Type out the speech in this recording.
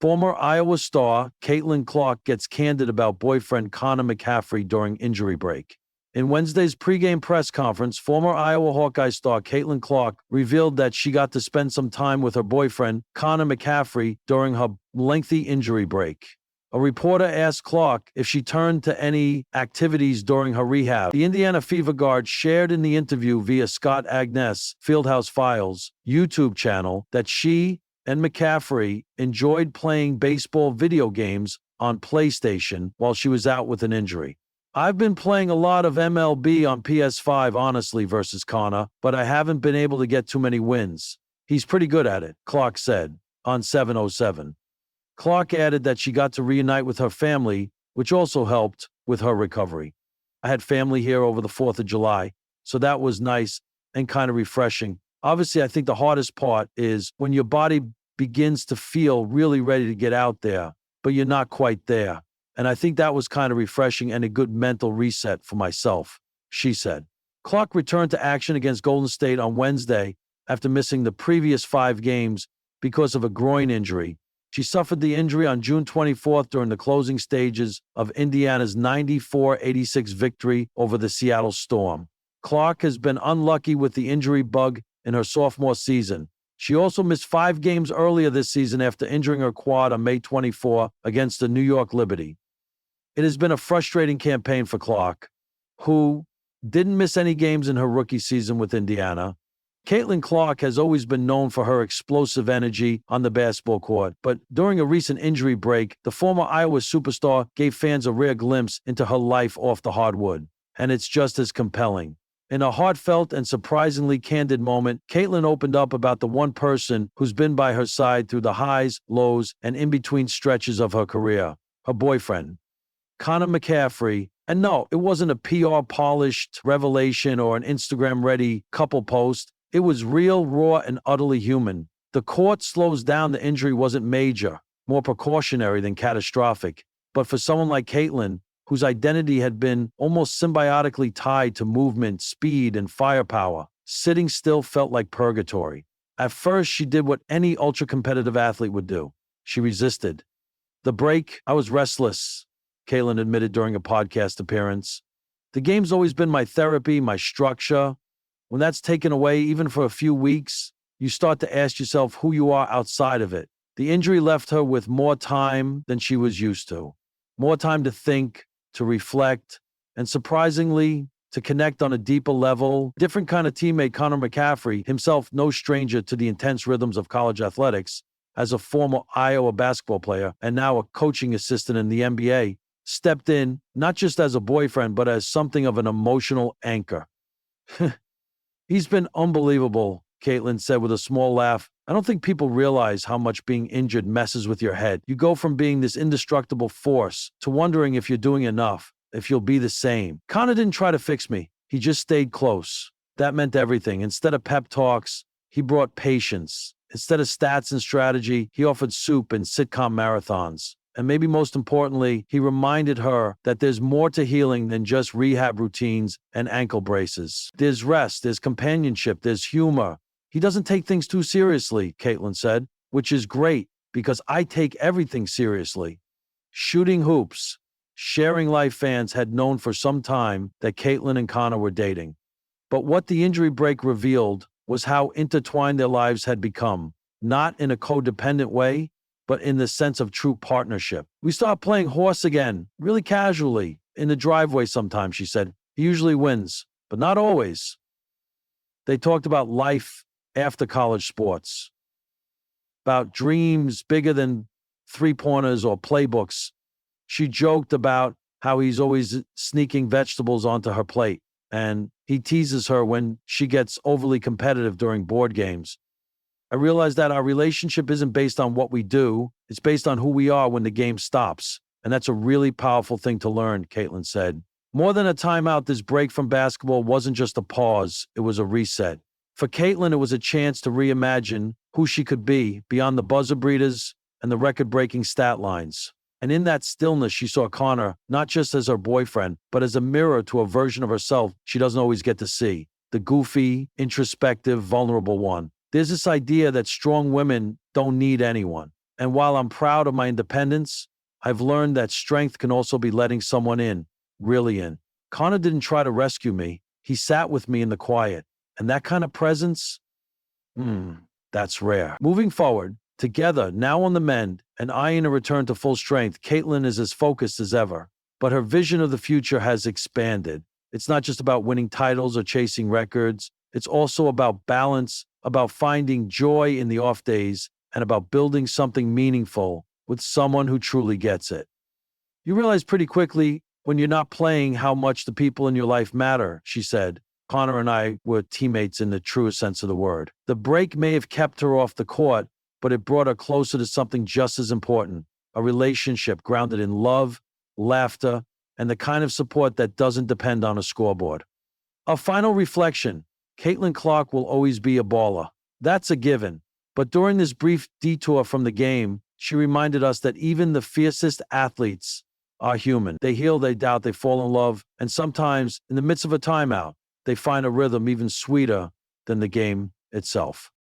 Former Iowa star Caitlyn Clark gets candid about boyfriend Connor McCaffery during injury break. In Wednesday's pregame press conference, former Iowa Hawkeye star Caitlyn Clark revealed that she got to spend some time with her boyfriend, Connor McCaffery, during her lengthy injury break. A reporter asked Clark if she turned to any activities during her rehab. The Indiana Fever guard shared in the interview via Scott Agnes' Fieldhouse Files YouTube channel that she and McCaffery enjoyed playing baseball video games on PlayStation while she was out with an injury. I've been playing a lot of MLB on PS5, honestly, versus Connor, but I haven't been able to get too many wins. He's pretty good at it, Clark said on 707. Clark added that she got to reunite with her family, which also helped with her recovery. I had family here over the 4th of July, so that was nice and kind of refreshing. Obviously, I think the hardest part is when your body begins to feel really ready to get out there, but you're not quite there. And I think that was kind of refreshing and a good mental reset for myself, she said. Clark returned to action against Golden State on Wednesday after missing the previous 5 games because of a groin injury. She suffered the injury on June 24th during the closing stages of Indiana's 94-86 victory over the Seattle Storm. Clark has been unlucky with the injury bug in her sophomore season. She also missed 5 games earlier this season after injuring her quad on May 24 against the New York Liberty. It has been a frustrating campaign for Clark, who didn't miss any games in her rookie season with Indiana. Caitlyn Clark has always been known for her explosive energy on the basketball court, but during a recent injury break, the former Iowa superstar gave fans a rare glimpse into her life off the hardwood, and it's just as compelling. In a heartfelt and surprisingly candid moment, Caitlyn opened up about the one person who's been by her side through the highs, lows, and in-between stretches of her career, her boyfriend, Connor McCaffery. And no, it wasn't a PR-polished revelation or an Instagram-ready couple post. It was real, raw, and utterly human. The court slows down the injury wasn't major, more precautionary than catastrophic. But for someone like Caitlyn, whose identity had been almost symbiotically tied to movement, speed, and firepower, sitting still felt like purgatory. At first, she did what any ultra-competitive athlete would do. She resisted. The break, I was restless, Caitlyn admitted during a podcast appearance. The game's always been my therapy, my structure. When that's taken away, even for a few weeks, you start to ask yourself who you are outside of it. The injury left her with more time than she was used to. More time to think, to reflect, and surprisingly, to connect on a deeper level. Different kind of teammate Connor McCaffery, himself no stranger to the intense rhythms of college athletics, as a former Iowa basketball player and now a coaching assistant in the NBA, stepped in not just as a boyfriend, but as something of an emotional anchor. He's been unbelievable, Caitlyn said with a small laugh. I don't think people realize how much being injured messes with your head. You go from being this indestructible force to wondering if you're doing enough, if you'll be the same. Connor didn't try to fix me. He just stayed close. That meant everything. Instead of pep talks, he brought patience. Instead of stats and strategy, he offered soup and sitcom marathons. And maybe most importantly, he reminded her that there's more to healing than just rehab routines and ankle braces. There's rest, there's companionship, there's humor. He doesn't take things too seriously, Caitlyn said, which is great because I take everything seriously. Shooting hoops, sharing life fans had known for some time that Caitlyn and Connor were dating. But what the injury break revealed was how intertwined their lives had become, not in a codependent way, but in the sense of true partnership. We start playing horse again, really casually, in the driveway sometimes, she said. He usually wins, but not always. They talked about life after college sports, about dreams bigger than three-pointers or playbooks. She joked about how he's always sneaking vegetables onto her plate, and he teases her when she gets overly competitive during board games. I realized that our relationship isn't based on what we do. It's based on who we are when the game stops. And that's a really powerful thing to learn, Caitlyn said. More than a timeout, this break from basketball wasn't just a pause. It was a reset. For Caitlyn, it was a chance to reimagine who she could be beyond the buzzer beaters and the record-breaking stat lines. And in that stillness, she saw Connor not just as her boyfriend, but as a mirror to a version of herself she doesn't always get to see. The goofy, introspective, vulnerable one. There's this idea that strong women don't need anyone. And while I'm proud of my independence, I've learned that strength can also be letting someone in, really in. Connor didn't try to rescue me. He sat with me in the quiet. And that kind of presence, that's rare. Moving forward, together, now on the mend, and eyeing a return to full strength, Caitlyn is as focused as ever. But her vision of the future has expanded. It's not just about winning titles or chasing records. It's also about balance, about finding joy in the off days, and about building something meaningful with someone who truly gets it. You realize pretty quickly when you're not playing how much the people in your life matter, she said. Connor and I were teammates in the truest sense of the word. The break may have kept her off the court, but it brought her closer to something just as important, a relationship grounded in love, laughter, and the kind of support that doesn't depend on a scoreboard. A final reflection, Caitlyn Clark will always be a baller. That's a given. But during this brief detour from the game, she reminded us that even the fiercest athletes are human. They heal, they doubt, they fall in love, and sometimes, in the midst of a timeout, they find a rhythm even sweeter than the game itself.